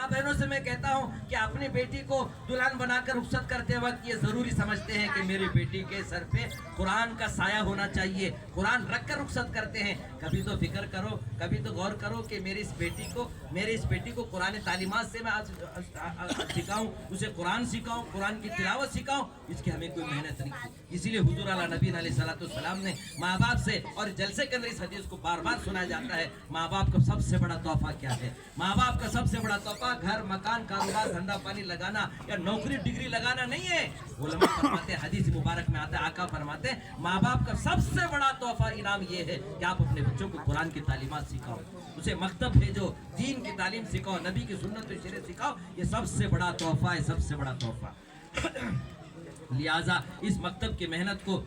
माँ बहनों से मैं कहता हूँ कि अपनी बेटी को दुल्हन बनाकर रुखसत करते वक्त ये जरूरी समझते हैं कि मेरी बेटी के सर पे कुरान का साया होना चाहिए, कुरान रख कर रुखसत करते हैं। कभी तो फिक्र करो, कभी तो गौर करो कि मेरी इस बेटी को कुरान तालीमात से मैं आज सिखाऊं, उसे कुरान सिखाऊं, कुरान की तिलावत सिखाऊं, इसकी हमें कोई मेहनत नहीं की। इसीलिए हुजूर आला नबी अलैहिस्सलाम ने माँ बाप से, और जलसे के अंदर इस हदीस को बार बार सुनाया जाता है, माँ बाप का सबसे बड़ा तोहफा क्या है? माँ बाप का सबसे बड़ा तोहफा घर, मकान, कारोबार, धंधा पानी लगाना या नौकरी डिग्री लगाना नहीं है। उलमा फरमाते हैं, हदीस मुबारक में आता है, आका फरमाते हैं, माँ बाप का सबसे बड़ा तोहफा इनाम ये है कि आप अपने बच्चों को कुरान की तालीमात सिखाओ, उसे मकतब भेजो, दीन की तालीम सिखाओ, नबी की सुन्नत व शरीयत सिखाओ। ये सबसे बड़ा तोहफा है, सबसे बड़ा तोहफा। लिहाजा इस मकतब की मेहनत को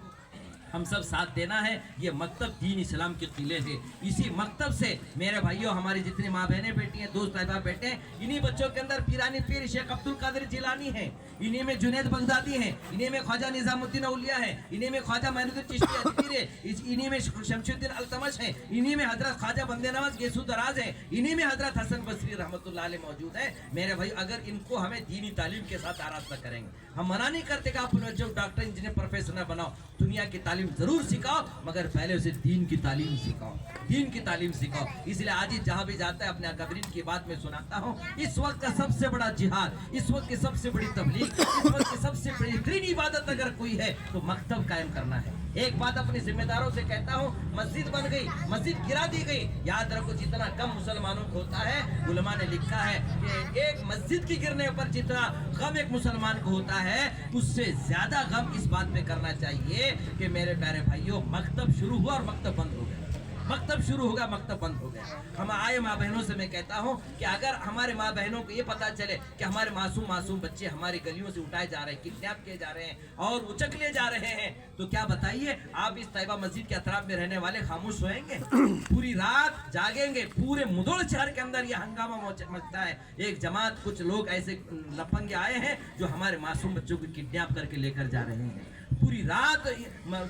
हम सब साथ देना है। ये मकतब दीन इस्लाम के किले है। इसी मकतब से मेरे भाइयों, हमारी जितनी माँ बहनें बेटी हैं, दोस्त अहबाब बेटे हैं, इन्हीं बच्चों के अंदर पीरानी पीर शेख अब्दुल कादिर जिलानी है, इन्हीं में जुनैद बगदादी है, इन्हीं में ख्वाजा निजामुद्दीन औलिया है, इन्हीं में ख्वाजा मोइनुद्दीन चिश्ती अजमीर है, इन्हीं में शमशुद्दीन अल्तमश है, इन्हीं में हजरत ख्वाजा बंदे नवाज गेसू दराज है, इन्हीं में हजरत हसन बसरी रहमतुल्लाह अलैह मौजूद है। मेरे भाई, अगर इनको हमें दीनी तालीम के साथ आरास्ता करेंगे, हम मना नहीं करते कि आप जो डॉक्टर इंजीनियर प्रोफेसर न बनाओ, दुनिया की तालीम जरूर सिखाओ, मगर पहले उसे दीन की तालीम सिखाओ, दीन की तालीम सिखाओ। इसलिए आज ही जहां भी जाता है अपने अकाबरीन की बात में सुनाता हूँ, इस वक्त का सबसे बड़ा जिहाद, इस वक्त की सबसे बड़ी तबलीग, इस वक्त की सबसे बेहतरीन इबादत अगर कोई है तो मकतब कायम करना है। एक बात अपने जिम्मेदारों से कहता हूँ, मस्जिद बन गई, मस्जिद गिरा दी गई, याद रखो जितना कम मुसलमानों को होता है, उलमा ने लिखा है कि एक मस्जिद की गिरने पर जितना गम एक मुसलमान को होता है, उससे ज्यादा गम इस बात पे करना चाहिए कि मेरे प्यारे भाइयों, मकतब शुरू हुआ और मकतब बंद हो गया, मकतब शुरू होगा, मकतब बंद हो गया। हम आए माँ बहनों से मैं कहता हूँ कि अगर हमारे माँ बहनों को ये पता चले कि हमारे मासूम बच्चे हमारी गलियों से उठाए जा रहे हैं, किडनैप किए जा रहे हैं और उचक लिए जा रहे हैं, तो क्या बताइए आप इस तैयबा मस्जिद के अतराफ में रहने वाले खामोश होएंगे? पूरी रात जागेंगे? पूरे मुधोल शहर के अंदर यह हंगामा मचता है। एक जमात, कुछ लोग ऐसे लफंगे आए हैं जो हमारे मासूम बच्चों को किडनैप करके लेकर जा रहे हैं। पूरी रात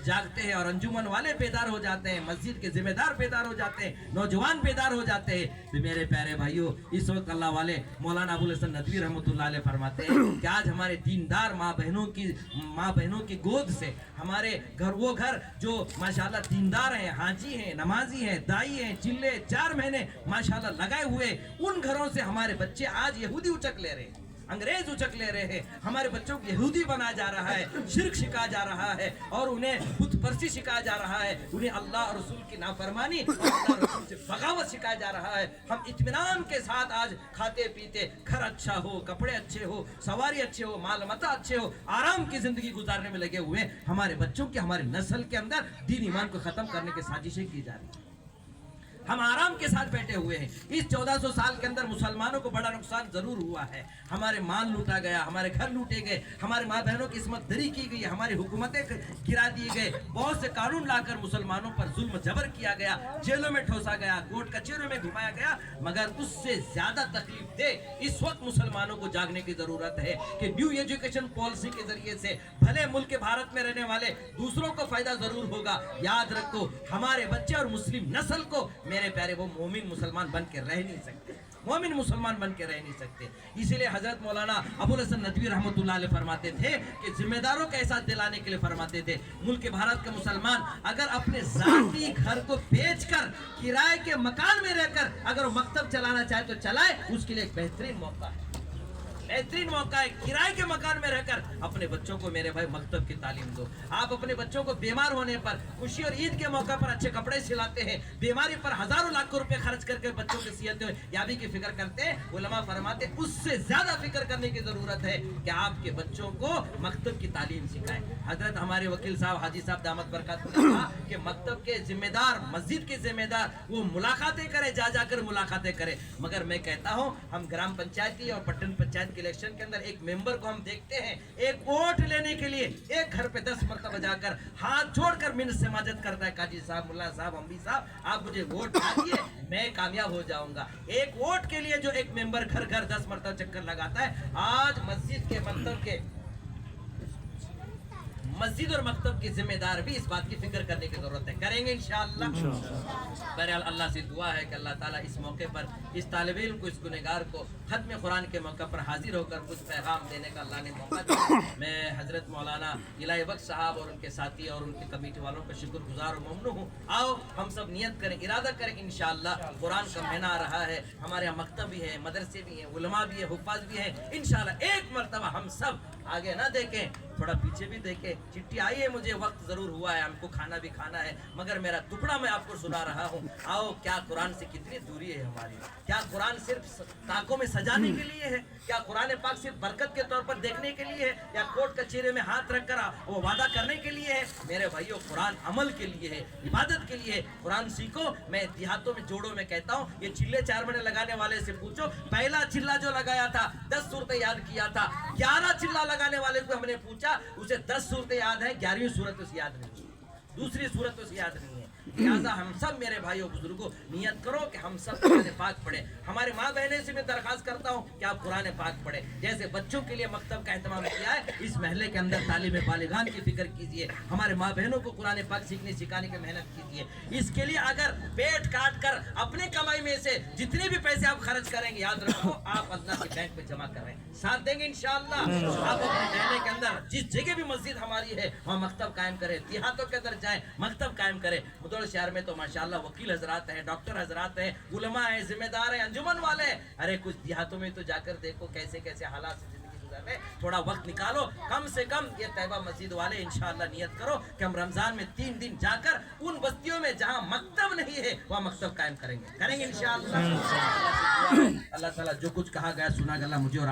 जागते हैं और अंजुमन वाले बेदार हो जाते हैं, मस्जिद के जिम्मेदार बेदार हो जाते हैं, नौजवान बेदार हो जाते हैं। तो मेरे प्यारे भाइयों, इस वक्त अल्लाह वाले मौलाना अबुल हसन नदवी रहमतुल्लाह अलैह फरमाते हैं कि आज हमारे दीनदार माँ बहनों की गोद से हमारे घर जो माशाल्लाह दीनदार हैं, हाजी हैं, नमाजी हैं, दाई हैं, चिल्ले 4 महीने माशाल्लाह लगाए हुए, उन घरों से हमारे बच्चे आज यहूदी उचक ले रहे हैं, अंग्रेज उचक ले रहे हैं। हमारे बच्चों को यहूदी बनाया जा रहा है, शिर्क सिखाया जा रहा है और उन्हें बुत परस्ती सिखाया जा रहा है, उन्हें अल्लाह और रसूल की नाफरमानी और अल्लाह और रसूल से बगावत सिखाया जा रहा है। हम इत्मीनान के साथ आज खाते पीते, घर अच्छा हो, कपड़े अच्छे हो, सवारी अच्छे हो, माल मता अच्छे हो, आराम की जिंदगी गुजारने में लगे हुए हमारे बच्चों की, हमारे नस्ल के अंदर दीन ईमान को खत्म करने की साजिशें की जा रही है। हम आराम के साथ बैठे हुए हैं। इस 1400 साल के अंदर मुसलमानों को बड़ा नुकसान जरूर हुआ है। हमारे माल लूटा गया, हमारे घर लूटे गए, हमारे माँ बहनों की इस्मत दरी की गई, हमारी हुकूमतें गिरा दिए गए, बहुत से कानून लाकर मुसलमानों पर जुल्म जबर किया गया, जेलों में ठोसा गया, कोर्ट कचहरियों में घुमाया गया। मगर उससे ज्यादा तकलीफ दे इस वक्त मुसलमानों को जागने की जरूरत है कि न्यू एजुकेशन पॉलिसी के जरिए से भले मुल्क भारत में रहने वाले दूसरों को फायदा जरूर होगा। याद रखो, हमारे बच्चे और मुस्लिम नस्ल को मेरे प्यारे वो मोमिन मुसलमान बन के रह नहीं सकते, मोमिन मुसलमान बन के रह नहीं सकते। इसीलिए हजरत मौलाना अबुल हसन नदवी रहमतुल्लाह अलैह फरमाते थे कि जिम्मेदारों का एहसास दिलाने के लिए फरमाते थे, मुल्क भारत के मुसलमान अगर अपने जाती घर को बेचकर किराए के मकान में रहकर अगर वो मकतब चलाना चाहे तो चलाए, उसके लिए एक बेहतरीन मौका है, बेहतरीन मौका है। किराए के मकान में रहकर अपने बच्चों को मेरे भाई मकतब की तालीम दो। आप अपने बच्चों को बीमार होने पर, खुशी और ईद के मौका पर अच्छे कपड़े सिलाते हैं, बीमारी पर हजारों लाखों रुपए खर्च करके बच्चों की सेहत याबी की फिक्र करते हैं। उलमा फरमाते उससे ज्यादा फिक्र करने की जरूरत है कि आपके बच्चों को मकतब की तालीम सिखाएं। हजरत हमारे वकील साहब हाजी साहब दामद बरकत ने कहा कि मकतब के जिम्मेदार, मस्जिद के जिम्मेदार वो मुलाकातें करे, जा जाकर मुलाकातें करे। मगर मैं कहता हूँ, हम ग्राम पंचायती और पट्टन पंचायत इलेक्शन के अंदर एक मेंबर को हम देखते हैं, एक वोट लेने के लिए एक घर पे 10 मरतबा जाकर हाथ जोड़कर मिन्नत से माजत करता है, काजी साहब, मुल्ला साहब, अम्मी साहब, आप मुझे वोट डालिए, मैं कामयाब हो जाऊंगा। एक वोट के लिए जो एक मेंबर घर घर 10 मरतबा चक्कर लगाता है, आज मस्जिद के مسجد اور مکتب کی ذمہ دار بھی اس بات کی فکر کرنے کی ضرورت ہے. کریں گے انشاءاللہ. بہرحال اللہ سے دعا ہے کہ اللہ تعالیٰ اس موقع پر اس طالب علم کو, اس گنہگار کو ختم قرآن کے موقع پر حاضر ہو کر کچھ پیغام دینے کا اللہ نے موقع دیا. میں حضرت مولانا الہی بخش صاحب اور ان کے ساتھی اور ان کی کمیٹی والوں کا شکر گزار و ممنون ہوں. آؤ ہم سب نیت کریں, ارادہ کریں انشاءاللہ. قرآن کا مہینہ آ رہا ہے, ہمارے یہاں مکتب بھی ہے, مدرسے بھی ہیں, علماء بھی ہیں, حفاظ بھی ہیں. انشاءاللہ ایک مرتبہ ہم سب آگے نہ دیکھیں, تھوڑا پیچھے بھی دیکھیں. چٹھی آئی ہے, مجھے وقت ضرور ہوا ہے, ہم کو کھانا بھی کھانا ہے, مگر میرا ٹکڑا میں آپ کو سنا رہا ہوں. آؤ, کیا قرآن سے کتنی دوری ہے ہماری؟ کیا قرآن صرف تاکوں میں سجانے کے لیے ہے؟ کیا قرآن پاک صرف برکت کے طور پر دیکھنے کے لیے ہے, یا کوٹ کچہرے میں ہاتھ رکھ کر وہ وعدہ کرنے کے لیے ہے؟ میرے بھائیو, قرآن عمل کے لیے ہے, عبادت کے لیے ہے. قرآن سیکھو. میں دیہاتوں میں جوڑوں میں کہتا ہوں, یہ چلے 4 مہینے لگانے والے سے پوچھو, پہلا چلا جو لگایا تھا 10 صورتیں یاد کیا تھا. 11 چلا لگانے والے کو ہم نے پوچھا, اسے 10 صورتیں یاد ہیں, 11ویں صورت اسے یاد نہیں, دوسری صورت اسے یاد نہیں ہے. لہٰذا ہم سب میرے بھائیوں بزرگوں نیت کرو کہ ہم سب قرآن پاک پڑھیں. ہمارے ماں بہنیں سے میں درخواست کرتا ہوں کہ آپ قرآن پاک پڑھیں. جیسے بچوں کے لیے مکتب کا اہتمام کیا ہے, اس محلے کے اندر تعلیم بالغان کی فکر کیجیے. ہمارے ماں بہنوں کو قرآن پاک سیکھنے سکھانے کی محنت کیجیے. اس کے لیے اگر پیٹ کاٹ کر اپنے کمائی میں سے جتنے بھی پیسے آپ خرچ کریں گے, یاد رکھو آپ اللہ کے بینک میں جمع کر رہے ہیں, ساتھ دیں گے انشاءاللہ. آپ اپنے محلے کے اندر جس جگہ بھی مسجد ہماری ہے وہاں مکتب قائم کریں. دیہاتوں کے اندر جائیں, مکتب قائم کریں. مدوڑ شہر میں تو ماشاءاللہ وکیل حضرات ہیں, ڈاکٹر حضرات ہیں, علماء ہیں, ذمہ دار ہیں, انجمن والے ہیں. ارے کچھ دیہاتوں میں تو جا کر دیکھو کیسے کیسے حالات سے زندگی گزار رہے. تھوڑا وقت نکالو, کم سے کم یہ طیبہ مسجد والے انشاءاللہ نیت کرو کہ ہم رمضان میں 3 دن جا کر ان بستیوں میں جہاں مکتب نہیں ہے وہاں مکتب قائم کریں گے انشاءاللہ. اللہ تعالیٰ جو کچھ کہا گیا سنا گیا مجھے اور